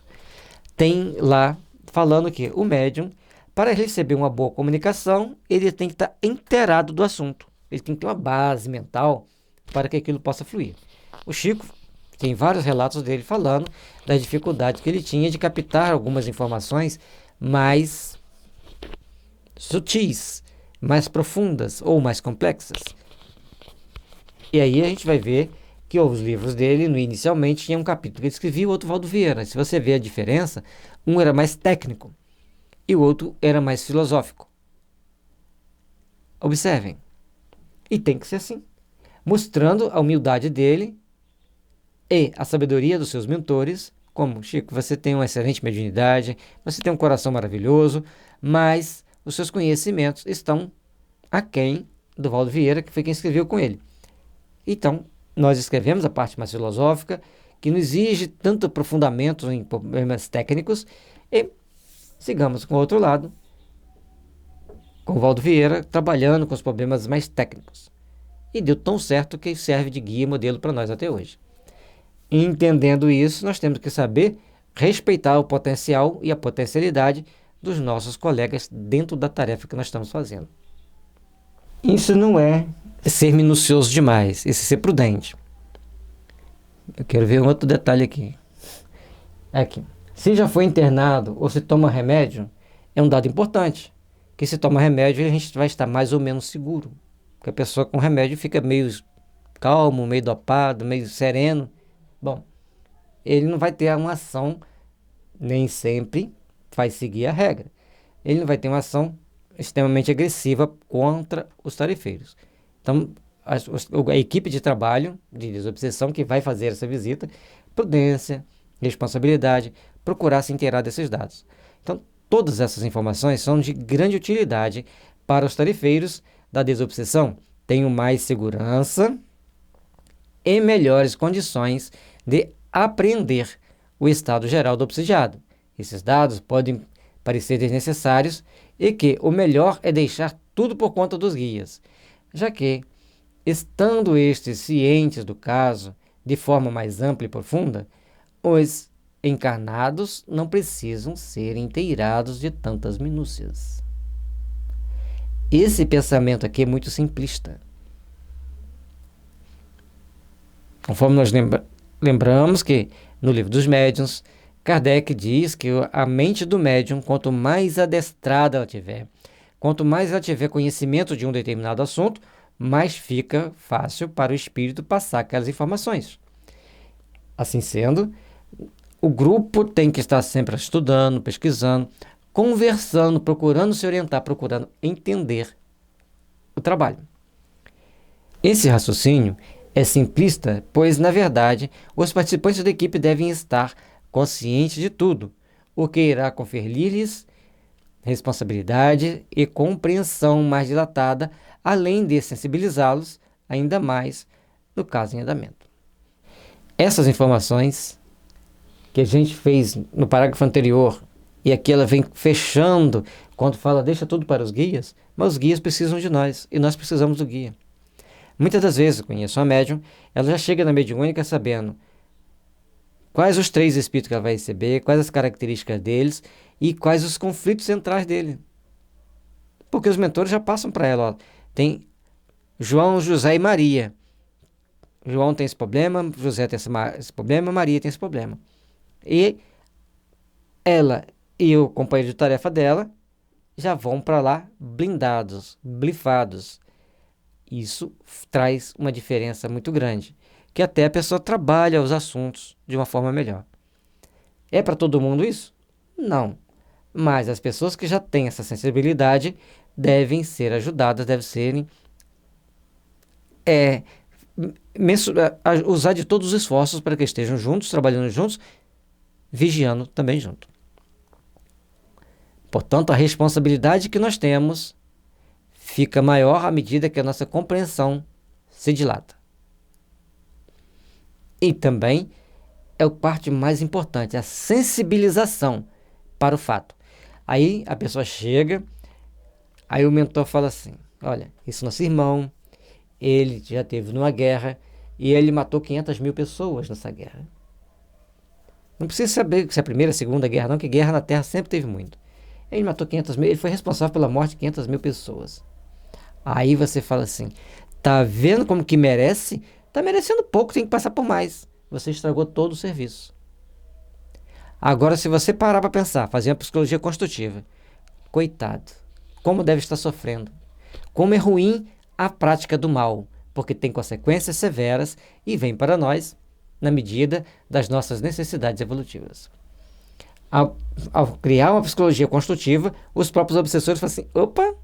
tem lá falando que o médium, para receber uma boa comunicação, ele tem que estar inteirado do assunto. Ele tem que ter uma base mental para que aquilo possa fluir. O Chico tem vários relatos dele falando das dificuldades que ele tinha de captar algumas informações mais sutis, mais profundas ou mais complexas. E aí a gente vai ver que os livros dele, inicialmente, tinha um capítulo que ele escrevia e o outro Valdo Vieira. Se você vê a diferença, um era mais técnico e o outro era mais filosófico. Observem. E tem que ser assim, mostrando a humildade dele e a sabedoria dos seus mentores, como, Chico, você tem uma excelente mediunidade, você tem um coração maravilhoso, mas os seus conhecimentos estão aquém do Valdo Vieira, que foi quem escreveu com ele. Então, nós escrevemos a parte mais filosófica, que não exige tanto aprofundamento em problemas técnicos, e sigamos com o outro lado, com o Valdo Vieira, trabalhando com os problemas mais técnicos. E deu tão certo que serve de guia e modelo para nós até hoje. Entendendo isso, nós temos que saber respeitar o potencial e a potencialidade dos nossos colegas dentro da tarefa que nós estamos fazendo. Isso não é ser minucioso demais, isso é ser prudente. Eu quero ver um outro detalhe aqui. Aqui. Se já foi internado ou se toma remédio, é um dado importante. Que se toma remédio, a gente vai estar mais ou menos seguro. Porque a pessoa com remédio fica meio calmo, meio dopado, meio sereno. Bom, ele não vai ter uma ação, nem sempre vai seguir a regra. Ele não vai ter uma ação extremamente agressiva contra os tarefeiros. Então, a equipe de trabalho de desobsessão que vai fazer essa visita, prudência, responsabilidade, procurar se inteirar desses dados. Então, todas essas informações são de grande utilidade para os tarefeiros da desobsessão. Tenham mais segurança e melhores condições de apreender o estado geral do obsidiado. Esses dados podem parecer desnecessários e que o melhor é deixar tudo por conta dos guias, já que, estando estes cientes do caso de forma mais ampla e profunda, os encarnados não precisam ser inteirados de tantas minúcias. Esse pensamento aqui é muito simplista. Conforme nós lembramos que, no Livro dos Médiuns, Kardec diz que a mente do médium, quanto mais adestrada ela tiver, quanto mais ela tiver conhecimento de um determinado assunto, mais fica fácil para o espírito passar aquelas informações. Assim sendo, o grupo tem que estar sempre estudando, pesquisando, conversando, procurando se orientar, procurando entender o trabalho. Esse raciocínio é simplista, pois, na verdade, os participantes da equipe devem estar conscientes de tudo, o que irá conferir-lhes responsabilidade e compreensão mais dilatada, além de sensibilizá-los ainda mais no caso em andamento. Essas informações que a gente fez no parágrafo anterior, e aqui ela vem fechando quando fala deixa tudo para os guias, mas os guias precisam de nós e nós precisamos do guia. Muitas das vezes, eu conheço uma médium, ela já chega na mediúnica sabendo quais os 3 espíritos que ela vai receber, quais as características deles e quais os conflitos centrais dele. Porque os mentores já passam para ela, ó, tem João, José e Maria. João tem esse problema, José tem esse problema, Maria tem esse problema. E ela e o companheiro de tarefa dela já vão para lá blindados, blifados. Isso traz uma diferença muito grande, que até a pessoa trabalha os assuntos de uma forma melhor. É para todo mundo isso? Não. Mas as pessoas que já têm essa sensibilidade devem ser ajudadas, devem serem usar de todos os esforços para que estejam juntos, trabalhando juntos, vigiando também junto. Portanto, a responsabilidade que nós temos fica maior à medida que a nossa compreensão se dilata. E também é a parte mais importante, a sensibilização para o fato. Aí a pessoa chega, aí o mentor fala assim, olha, esse nosso irmão, ele já esteve numa guerra e ele matou 500 mil pessoas nessa guerra. Não precisa saber se é a primeira, a segunda guerra, não, que guerra na Terra sempre teve muito. Ele matou 500 mil, ele foi responsável pela morte de 500 mil pessoas. Aí você fala assim, tá vendo como que merece? Tá merecendo pouco, tem que passar por mais. Você estragou todo o serviço. Agora, se você parar para pensar, fazer uma psicologia construtiva, coitado, como deve estar sofrendo. Como é ruim a prática do mal, porque tem consequências severas e vem para nós na medida das nossas necessidades evolutivas. Ao criar uma psicologia construtiva, os próprios obsessores falam assim, opa,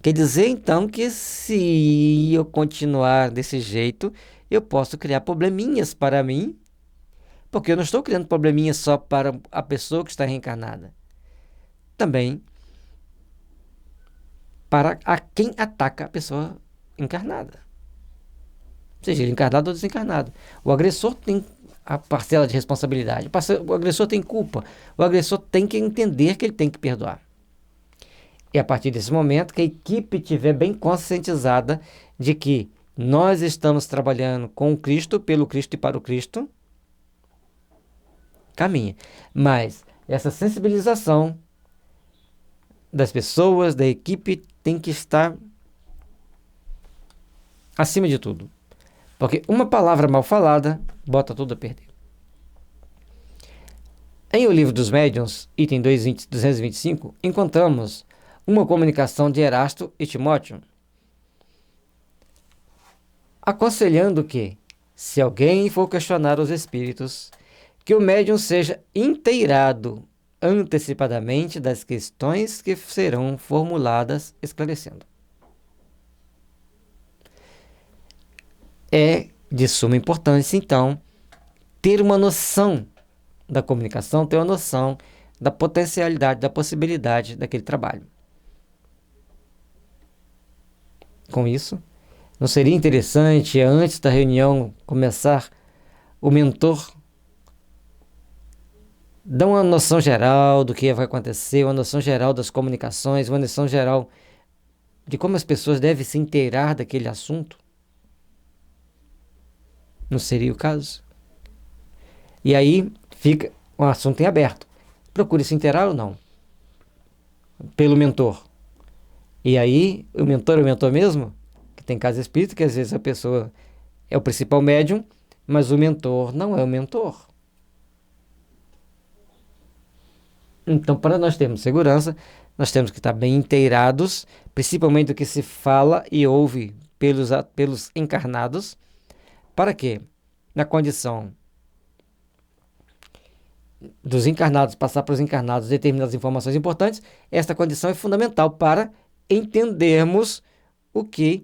quer dizer então que se eu continuar desse jeito, eu posso criar probleminhas para mim, porque eu não estou criando probleminhas só para a pessoa que está reencarnada. Também para a quem ataca a pessoa encarnada. Seja ele encarnado ou desencarnado. O agressor tem a parcela de responsabilidade. O agressor tem culpa. O agressor tem que entender que ele tem que perdoar. E a partir desse momento que a equipe estiver bem conscientizada de que nós estamos trabalhando com o Cristo, pelo Cristo e para o Cristo, caminha. Mas essa sensibilização das pessoas, da equipe, tem que estar acima de tudo. Porque uma palavra mal falada bota tudo a perder. Em O Livro dos Médiuns, item 225, encontramos uma comunicação de Erasto e Timóteo, aconselhando que, se alguém for questionar os espíritos, que o médium seja inteirado antecipadamente das questões que serão formuladas, esclarecendo. É de suma importância, então, ter uma noção da comunicação, ter uma noção da potencialidade, da possibilidade daquele trabalho. Com isso, não seria interessante, antes da reunião começar, o mentor dar uma noção geral do que vai acontecer, uma noção geral das comunicações, uma noção geral de como as pessoas devem se inteirar daquele assunto? Não seria o caso? E aí fica um assunto em aberto. Procure se inteirar ou não pelo mentor. E aí o mentor é o mentor mesmo? Que tem caso espírita que às vezes a pessoa é o principal médium, mas o mentor não é o mentor. Então, para nós termos segurança, nós temos que estar bem inteirados, principalmente do que se fala e ouve pelos encarnados, para que, na condição dos encarnados passar para os encarnados determinadas informações importantes, esta condição é fundamental para entendermos o que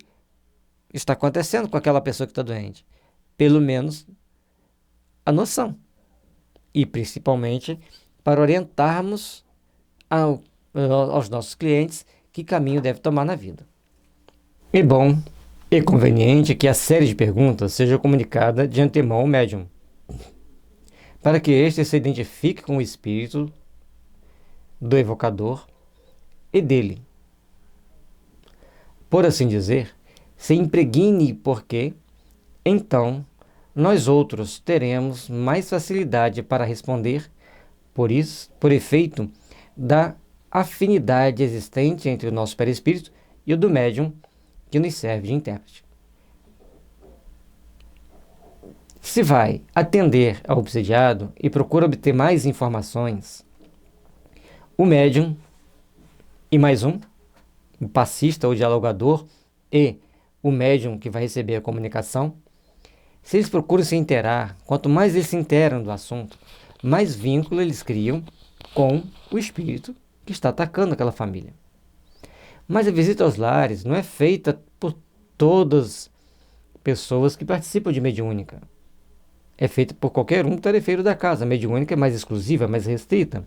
está acontecendo com aquela pessoa que está doente. Pelo menos a noção. E principalmente para orientarmos aos nossos clientes que caminho deve tomar na vida. É bom e conveniente que a série de perguntas seja comunicada de antemão ao médium, para que este se identifique com o espírito do evocador e dele. Por assim dizer, se impregne, porque então nós outros teremos mais facilidade para responder, por efeito da afinidade existente entre o nosso perispírito e o do médium que nos serve de intérprete. Se vai atender ao obsidiado e procura obter mais informações, o médium e mais um, o passista ou dialogador e o médium que vai receber a comunicação, se eles procuram se inteirar, quanto mais eles se inteiram do assunto, mais vínculo eles criam com o espírito que está atacando aquela família. Mas a visita aos lares não é feita por todas as pessoas que participam de mediúnica. É feita por qualquer um tarefeiro da casa. A mediúnica é mais exclusiva, mais restrita.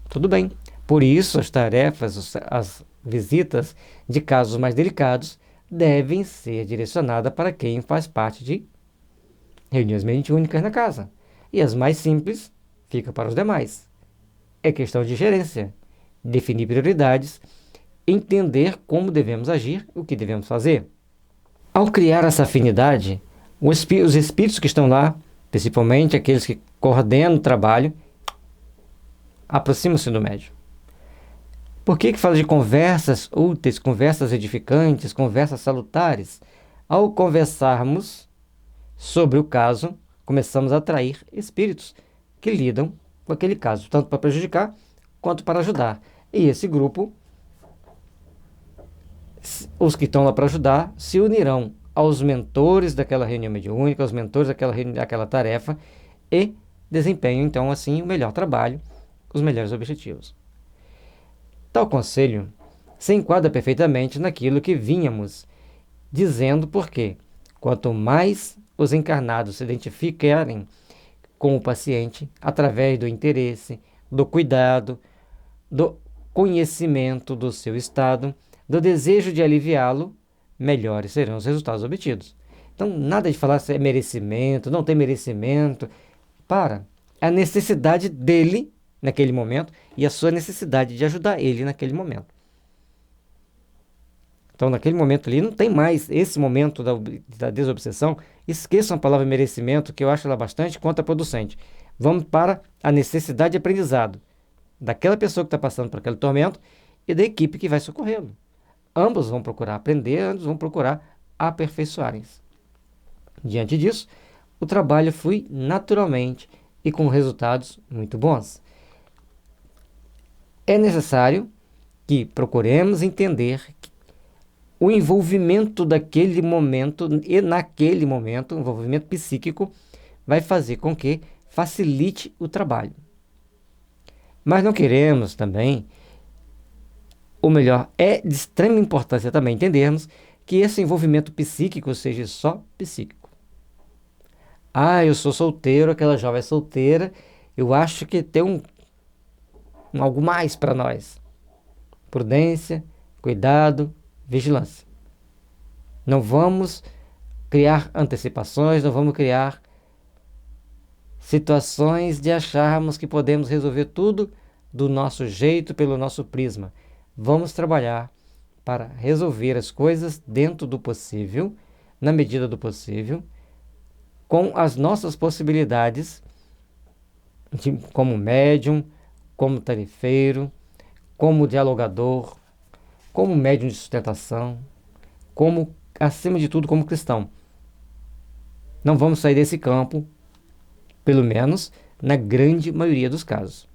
Tudo bem. Por isso, as tarefas, as visitas de casos mais delicados devem ser direcionadas para quem faz parte de reuniões mediúnicas na casa. E as mais simples fica para os demais. É questão de gerência, definir prioridades, entender como devemos agir, o que devemos fazer. Ao criar essa afinidade, os espíritos que estão lá, principalmente aqueles que coordenam o trabalho, aproximam-se do médium. Por que fala de conversas úteis, conversas edificantes, conversas salutares? Ao conversarmos sobre o caso, começamos a atrair espíritos que lidam com aquele caso, tanto para prejudicar quanto para ajudar. E esse grupo, os que estão lá para ajudar, se unirão aos mentores daquela reunião mediúnica, aos mentores daquela tarefa e desempenham, então, assim, o melhor trabalho, os melhores objetivos. Tal conselho se enquadra perfeitamente naquilo que vínhamos dizendo, porque quanto mais os encarnados se identificarem com o paciente através do interesse, do cuidado, do conhecimento do seu estado, do desejo de aliviá-lo, melhores serão os resultados obtidos. Então, nada de falar se é merecimento, não tem merecimento. A necessidade dele naquele momento e a sua necessidade de ajudar ele naquele momento. Então, naquele momento ali, não tem mais esse momento da desobsessão. Esqueçam a palavra merecimento, que eu acho ela bastante contraproducente. Vamos para a necessidade de aprendizado daquela pessoa que está passando por aquele tormento e da equipe que vai socorrê-lo. Ambos vão procurar aprender, ambos vão procurar aperfeiçoarem-se. Diante disso, o trabalho flui naturalmente e com resultados muito bons. É necessário que procuremos entender que o envolvimento daquele momento e naquele momento, o envolvimento psíquico, vai fazer com que facilite o trabalho. Mas não queremos também, ou melhor, é de extrema importância também entendermos que esse envolvimento psíquico seja só psíquico. Ah, eu sou solteiro, aquela jovem é solteira, eu acho que tem algo mais para nós. Prudência, cuidado, vigilância. Não vamos criar antecipações, não vamos criar situações de acharmos que podemos resolver tudo do nosso jeito, pelo nosso prisma. Vamos trabalhar para resolver as coisas dentro do possível, na medida do possível, com as nossas possibilidades, como médium, como tarefeiro, como dialogador, como médium de sustentação, como, acima de tudo, como cristão. Não vamos sair desse campo, pelo menos na grande maioria dos casos.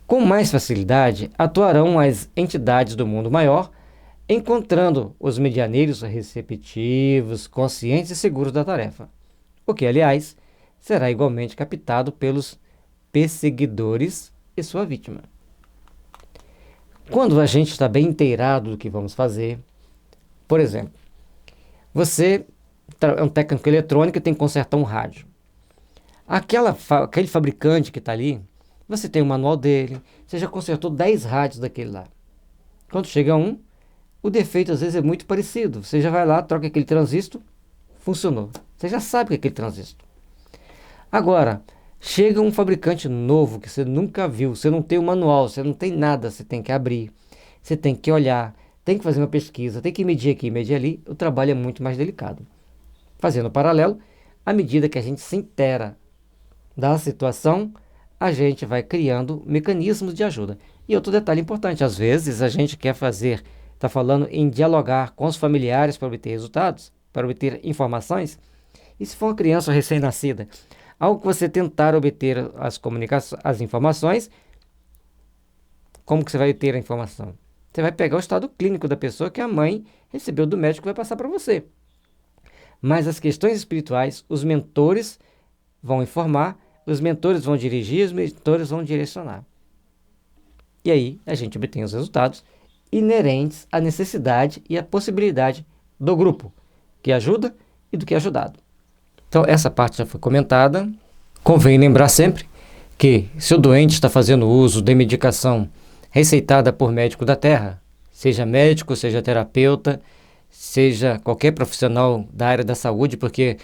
Com mais facilidade, atuarão as entidades do mundo maior, encontrando os medianeiros receptivos, conscientes e seguros da tarefa, o que, aliás, será igualmente captado pelos perseguidores e sua vítima. Quando a gente está bem inteirado do que vamos fazer, por exemplo, você é um técnico eletrônico e tem que consertar um rádio. Aquele fabricante que está ali, você tem o manual dele, você já consertou 10 rádios daquele lá. Quando chega um, o defeito às vezes é muito parecido. Você já vai lá, troca aquele transistor, funcionou. Você já sabe que é aquele transistor. Agora, chega um fabricante novo que você nunca viu, você não tem o manual, você não tem nada, você tem que abrir, você tem que olhar, tem que fazer uma pesquisa, tem que medir aqui, medir ali, o trabalho é muito mais delicado. Fazendo paralelo, à medida que a gente se inteira da situação, a gente vai criando mecanismos de ajuda. E outro detalhe importante, às vezes a gente quer está falando em dialogar com os familiares para obter resultados, para obter informações, e se for uma criança recém-nascida, ao que você tentar obter as informações, como que você vai ter a informação? Você vai pegar o estado clínico da pessoa que a mãe recebeu do médico e vai passar para você. Mas as questões espirituais, os mentores vão informar, os mentores vão dirigir, os mentores vão direcionar. E aí a gente obtém os resultados inerentes à necessidade e à possibilidade do grupo, que ajuda e do que é ajudado. Então, essa parte já foi comentada. Convém lembrar sempre que, se o doente está fazendo uso de medicação receitada por médico da Terra, seja médico, seja terapeuta, seja qualquer profissional da área da saúde, porque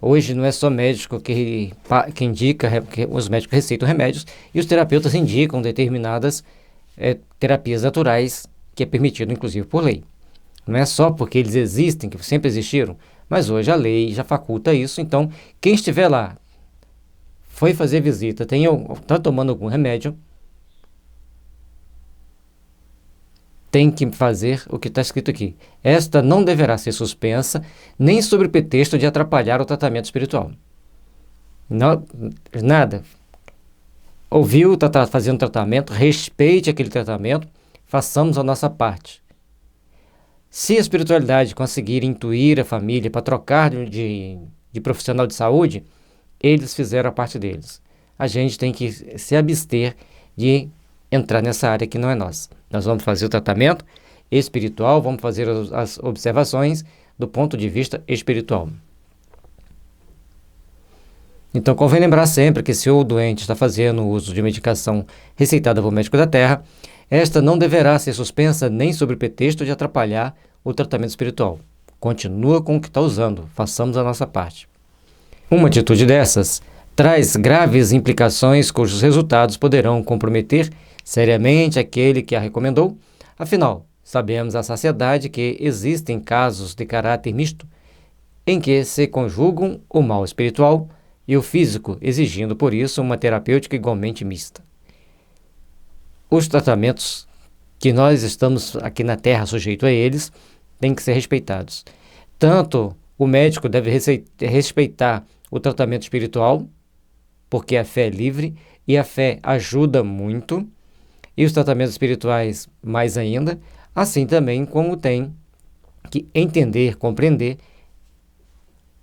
hoje não é só médico que indica, que os médicos receitam remédios, e os terapeutas indicam determinadas terapias naturais, que é permitido, inclusive, por lei. Não é só porque eles existem, que sempre existiram, mas hoje a lei já faculta isso. Então, quem estiver lá, foi fazer visita, está tomando algum remédio, tem que fazer o que está escrito aqui. Esta não deverá ser suspensa, nem sob o pretexto de atrapalhar o tratamento espiritual. Não, nada. Ouviu, está fazendo tratamento, respeite aquele tratamento, façamos a nossa parte. Se a espiritualidade conseguir intuir a família para trocar de profissional de saúde, eles fizeram a parte deles. A gente tem que se abster de entrar nessa área que não é nossa. Nós vamos fazer o tratamento espiritual, vamos fazer as observações do ponto de vista espiritual. Então, convém lembrar sempre que se o doente está fazendo uso de medicação receitada por médico da Terra, esta não deverá ser suspensa nem sob o pretexto de atrapalhar o tratamento espiritual. Continua com o que está usando, façamos a nossa parte. Uma atitude dessas traz graves implicações cujos resultados poderão comprometer seriamente aquele que a recomendou. Afinal, sabemos à saciedade que existem casos de caráter misto em que se conjugam o mal espiritual e o físico, exigindo por isso uma terapêutica igualmente mista. Os tratamentos que nós estamos aqui na Terra sujeito a eles têm que ser respeitados. Tanto o médico deve respeitar o tratamento espiritual, porque a fé é livre e a fé ajuda muito, e os tratamentos espirituais mais ainda, assim também como tem que entender, compreender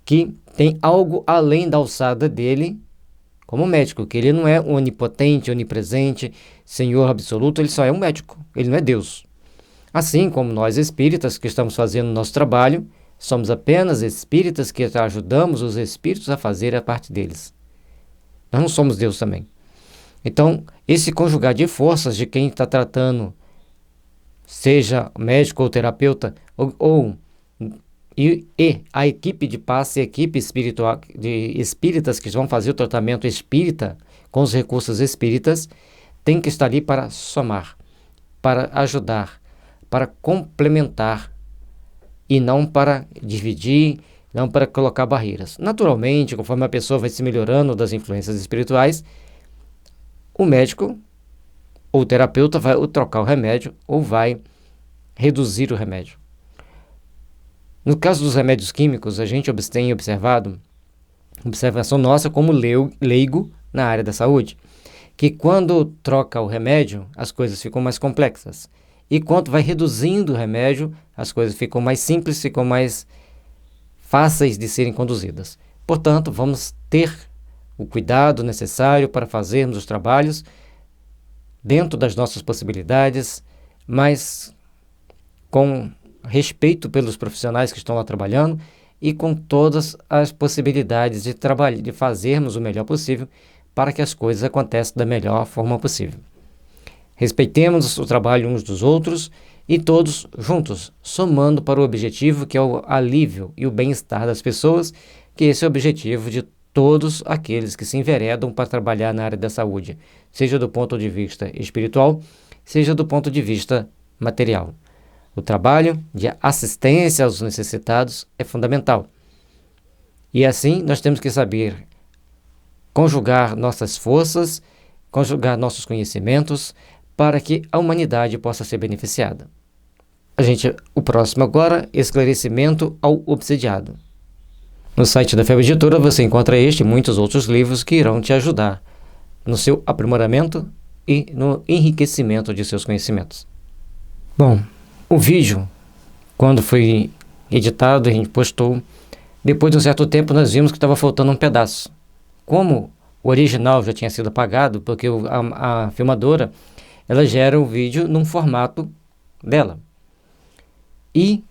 que tem algo além da alçada dele como médico, que ele não é onipotente, onipresente, Senhor absoluto, ele só é um médico, ele não é Deus. Assim como nós espíritas que estamos fazendo o nosso trabalho, somos apenas espíritas que ajudamos os espíritos a fazer a parte deles. Nós não somos Deus também. Então, esse conjugar de forças de quem está tratando, seja médico ou terapeuta, e a equipe de passe, a equipe espiritual de espíritas que vão fazer o tratamento espírita com os recursos espíritas, tem que estar ali para somar, para ajudar, para complementar e não para dividir, não para colocar barreiras. Naturalmente, conforme a pessoa vai se melhorando das influências espirituais, o médico ou o terapeuta vai trocar o remédio ou vai reduzir o remédio. No caso dos remédios químicos, a gente tem observado, observação nossa como leigo na área da saúde, que quando troca o remédio, as coisas ficam mais complexas. E quando vai reduzindo o remédio, as coisas ficam mais simples, ficam mais fáceis de serem conduzidas. Portanto, vamos ter o cuidado necessário para fazermos os trabalhos dentro das nossas possibilidades, mas com respeito pelos profissionais que estão lá trabalhando e com todas as possibilidades de trabalhar, de fazermos o melhor possível para que as coisas aconteçam da melhor forma possível. Respeitemos o trabalho uns dos outros e todos juntos, somando para o objetivo que é o alívio e o bem-estar das pessoas, que esse é o objetivo de todos aqueles que se enveredam para trabalhar na área da saúde, seja do ponto de vista espiritual, seja do ponto de vista material. O trabalho de assistência aos necessitados é fundamental. E assim nós temos que saber conjugar nossas forças, conjugar nossos conhecimentos para que a humanidade possa ser beneficiada. O próximo agora, esclarecimento ao obsidiado. No site da FEB Editora você encontra este e muitos outros livros que irão te ajudar no seu aprimoramento e no enriquecimento de seus conhecimentos. Bom, o vídeo, quando foi editado, a gente postou, depois de um certo tempo nós vimos que estava faltando um pedaço. Como o original já tinha sido apagado, porque a filmadora, ela gera o vídeo num formato dela. E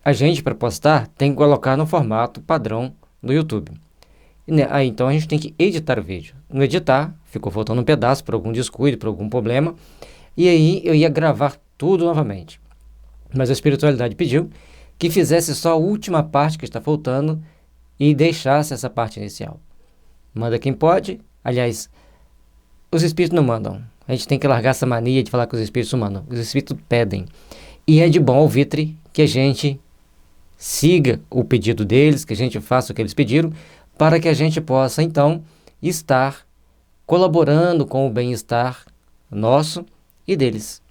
a gente, para postar, tem que colocar no formato padrão do YouTube. Então a gente tem que editar o vídeo. No editar, ficou faltando um pedaço por algum descuido, por algum problema, e aí eu ia gravar tudo novamente. Mas a espiritualidade pediu que fizesse só a última parte que está faltando e deixasse essa parte inicial. Manda quem pode. Aliás, os espíritos não mandam. A gente tem que largar essa mania de falar que os espíritos mandam. Os espíritos pedem. E é de bom alvitre que a gente siga o pedido deles, que a gente faça o que eles pediram, para que a gente possa, então, estar colaborando com o bem-estar nosso e deles.